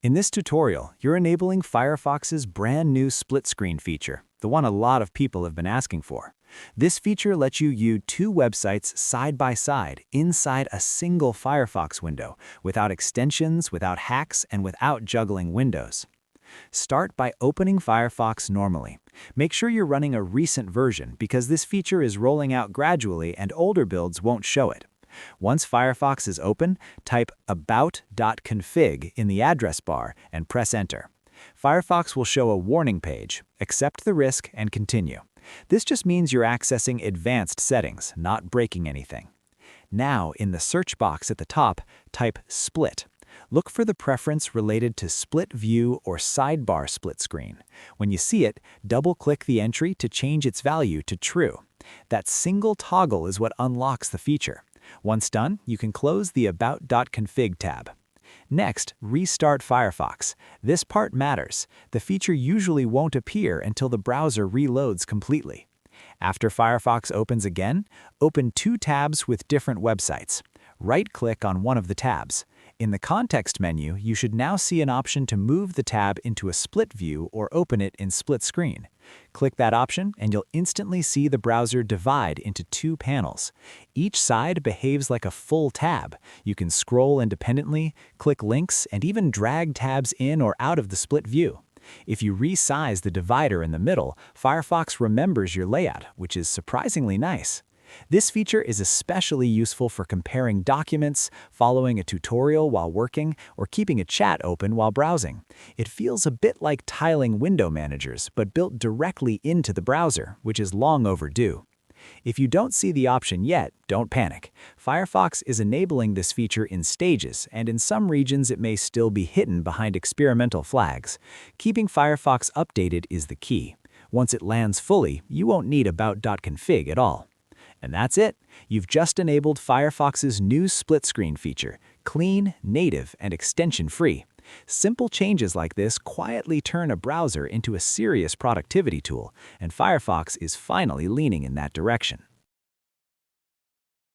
In this tutorial, you're enabling Firefox's brand new split screen feature, the one a lot of people have been asking for. This feature lets you view two websites side by side inside a single Firefox window, without extensions, without hacks, and without juggling windows. Start by opening Firefox normally. Make sure you're running a recent version because this feature is rolling out gradually and older builds won't show it. Once Firefox is open, type about.config in the address bar and press Enter. Firefox will show a warning page, accept the risk, and continue. This just means you're accessing advanced settings, not breaking anything. Now, in the search box at the top, type Split. Look for the preference related to split view or sidebar split screen. When you see it, double-click the entry to change its value to True. That single toggle is what unlocks the feature. Once done, you can close the About.config tab. Next, restart Firefox. This part matters. The feature usually won't appear until the browser reloads completely. After Firefox opens again, open two tabs with different websites. Right-click on one of the tabs. In the context menu, you should now see an option to move the tab into a split view or open it in split screen. Click that option and you'll instantly see the browser divide into two panels. Each side behaves like a full tab. You can scroll independently, click links, and even drag tabs in or out of the split view. If you resize the divider in the middle, Firefox remembers your layout, which is surprisingly nice. This feature is especially useful for comparing documents, following a tutorial while working, or keeping a chat open while browsing. It feels a bit like tiling window managers, but built directly into the browser, which is long overdue. If you don't see the option yet, don't panic. Firefox is enabling this feature in stages, and in some regions it may still be hidden behind experimental flags. Keeping Firefox updated is the key. Once it lands fully, you won't need about.config at all. And that's it. You've just enabled Firefox's new split screen feature, clean, native, and extension-free. Simple changes like this quietly turn a browser into a serious productivity tool, and Firefox is finally leaning in that direction.